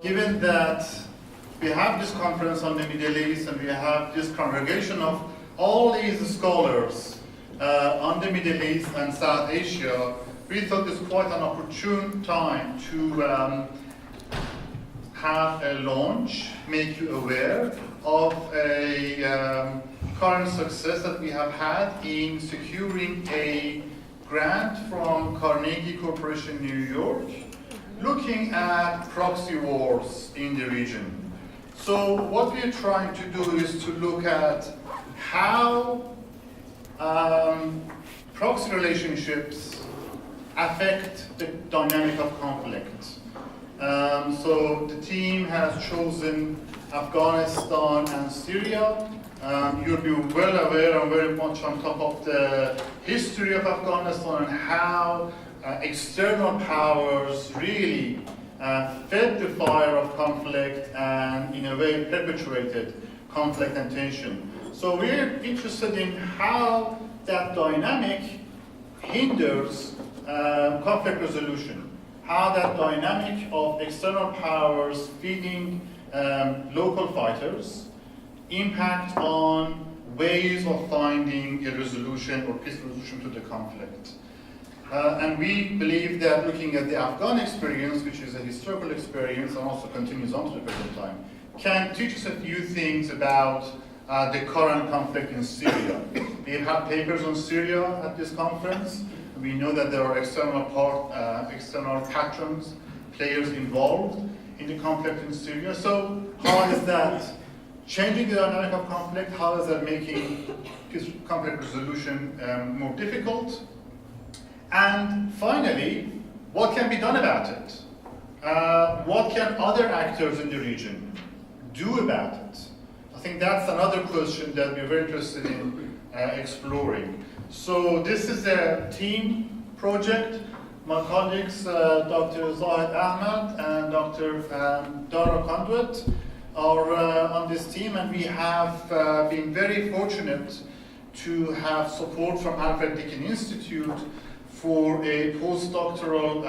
Given that we have this conference on the Middle East and we have this congregation of all these scholars on the Middle East and South Asia, we thought it's quite an opportune time to have a launch, make you aware of a current success that we have had in securing a grant from Carnegie Corporation, New York, looking at proxy wars in the region. So what we're trying to do is to look at how proxy relationships affect the dynamic of conflict. So the team has chosen Afghanistan and Syria. You'll be well aware and very much on top of the history of Afghanistan and how external powers really fed the fire of conflict and in a way perpetuated conflict and tension. So we're interested in how that dynamic hinders conflict resolution, how that dynamic of external powers feeding local fighters impact on ways of finding a resolution or peace resolution to the conflict. And we believe that looking at the Afghan experience, which is a historical experience and also continues on to the present time, can teach us a few things about the current conflict in Syria. We have papers on Syria at this conference. We know that there are external patrons, players involved in the conflict in Syria. So how is that changing the dynamic of conflict? How is that making conflict resolution more difficult? And finally, what can be done about it? What can other actors in the region do about it? I think that's another question that we're very interested in exploring. So this is a team project. My colleagues, Dr. Zahid, Ahmed, and Dr. Dara Conduit are on this team, and we have been very fortunate to have support from Alfred Deakin Institute for a postdoctoral,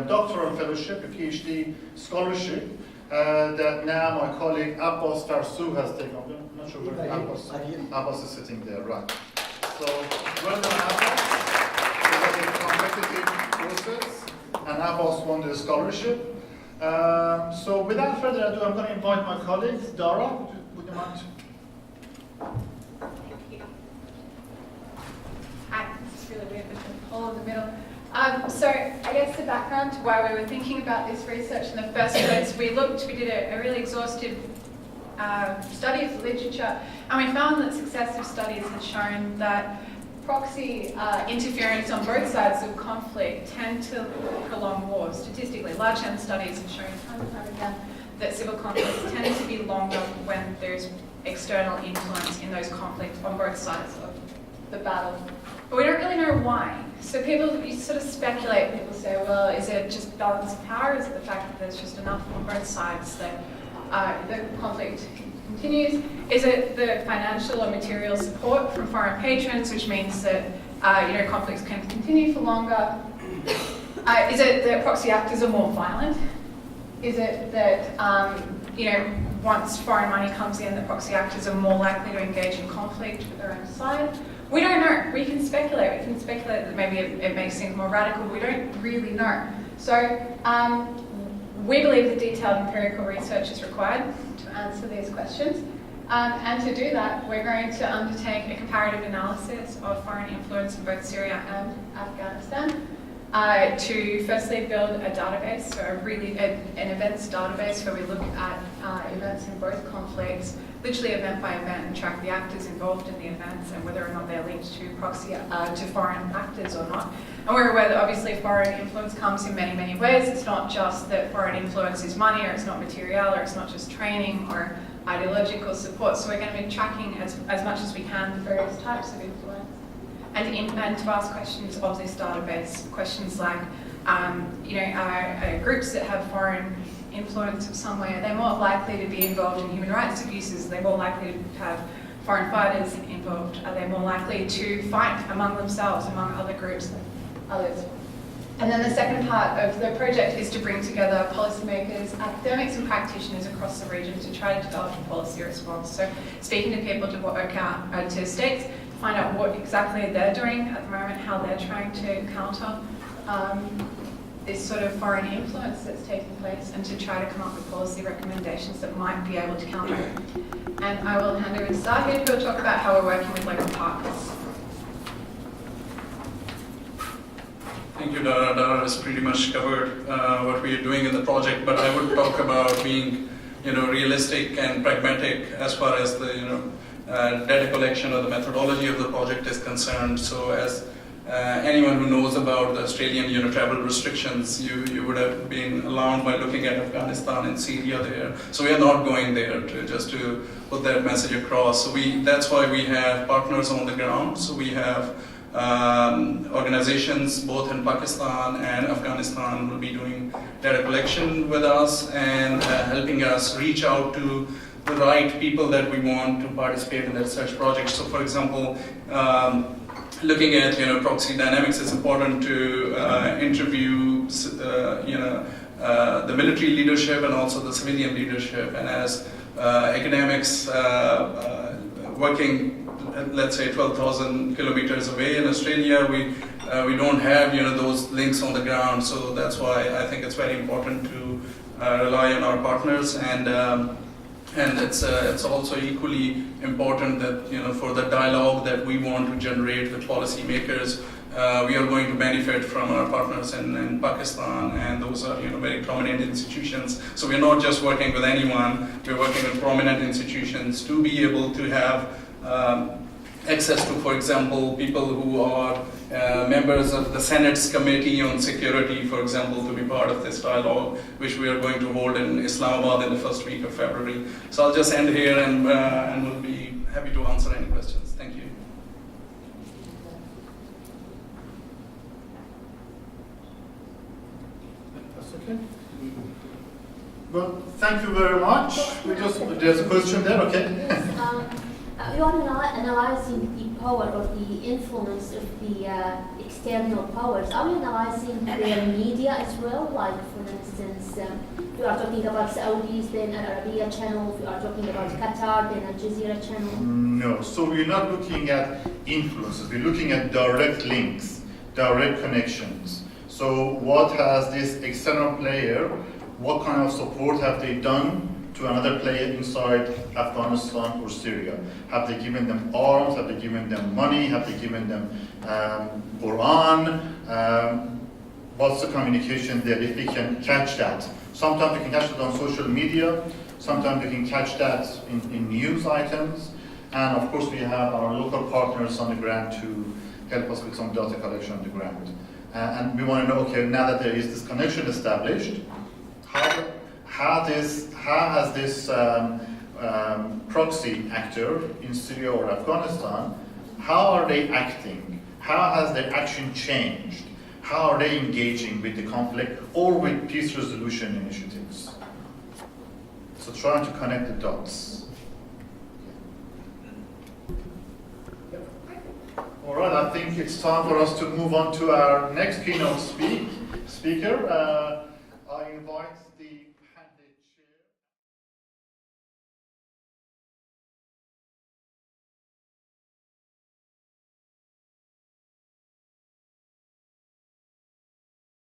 doctoral fellowship, a PhD scholarship, that now my colleague Abbas Farsu has taken up. I'm not sure where Abbas is sitting there, right. So, well done, Abbas. It was a competitive process, and Abbas won the scholarship. So without further ado, I'm going to invite my colleagues. Dara, would you mind? It's really weird with the hole in the middle. So I guess the background to why we were thinking about this research in the first place, we did a really exhaustive study of the literature, and we found that successive studies had shown that proxy interference on both sides of conflict tend to prolong wars. Statistically, large N studies have shown time and time again that civil conflicts tend to be longer when there's external influence in those conflicts on both sides of the battle. But we don't really know why. So you sort of speculate. People say, well, is it just balance of power? Is it the fact that there's just enough on both sides that the conflict continues? Is it the financial or material support from foreign patrons, which means that conflicts can continue for longer? Is it that proxy actors are more violent? Is it that once foreign money comes in, the proxy actors are more likely to engage in conflict with their own side? We don't know. We can speculate. We can speculate that maybe it makes things more radical. We don't really know. So we believe that detailed empirical research is required to answer these questions. And to do that, we're going to undertake a comparative analysis of foreign influence in both Syria and Afghanistan to firstly build a database, so an events database where we look at events in both conflicts, literally event by event, and track the actors involved in the events and whether or not they're linked to to foreign actors or not. And we're aware that obviously foreign influence comes in many, many ways. It's not just that foreign influence is money, or it's not material, or it's not just training or ideological support. So we're going to be tracking as much as we can the various types of influence. And to ask questions of this database, questions like, groups that have foreign influence of some way, are they more likely to be involved in human rights abuses? Are they more likely to have foreign fighters involved? Are they more likely to fight among themselves, among other groups than others? And then the second part of the project is to bring together policymakers, academics and practitioners across the region to try to develop a policy response. So speaking to people to work out, to states, to find out what exactly they're doing at the moment, how they're trying to counter this sort of foreign influence that's taking place, and to try to come up with policy recommendations that might be able to counter it. And I will hand over to Zahid, who will talk about how we're working with local partners. Thank you, Dara. Dara has pretty much covered what we are doing in the project, but I would talk about being, realistic and pragmatic as far as the, data collection or the methodology of the project is concerned. So, as anyone who knows about the Australian, travel restrictions, you would have been alarmed by looking at Afghanistan and Syria there. So we are not going there just to put that message across. So that's why we have partners on the ground. So we have organizations both in Pakistan and Afghanistan will be doing data collection with us and helping us reach out to the right people that we want to participate in that research project. So for example, looking at proxy dynamics, it's important to interview the military leadership and also the civilian leadership. And as academics working, let's say 12,000 kilometers away in Australia, we don't have those links on the ground. So that's why I think it's very important to rely on our partners, and it's also equally important that for the dialogue that we want to generate with policymakers, we are going to benefit from our partners in Pakistan, and those are very prominent institutions. So we're not just working with anyone; we're working with prominent institutions to be able to have access to, for example, people who are members of the Senate's Committee on Security, for example, to be part of this dialogue, which we are going to hold in Islamabad in the first week of February. So I'll just end here and we'll be happy to answer any questions. Thank you. That's okay. Well, thank you very much. There's a question there, okay? Yes, you are analyzing the power or the influence of the external powers. Are you analyzing their media as well? Like, for instance, we are talking about Saudis, then Al Arabiya channel. We are talking about Qatar, then Al Jazeera channel. No, so we're not looking at influences. We're looking at direct links, direct connections. So what has this external player, what kind of support have they done to another player inside Afghanistan or Syria? Have they given them arms? Have they given them money? Have they given them Quran? What's the communication there? If we can catch that. Sometimes you can catch it on social media. Sometimes you can catch that in news items. And of course we have our local partners on the ground to help us with some data collection on the ground. And we want to know, okay, now that there is this connection established, how has this proxy actor in Syria or Afghanistan, how are they acting? How has their action changed? How are they engaging with the conflict or with peace resolution initiatives? So trying to connect the dots. All right, I think it's time for us to move on to our next keynote speaker. I invite the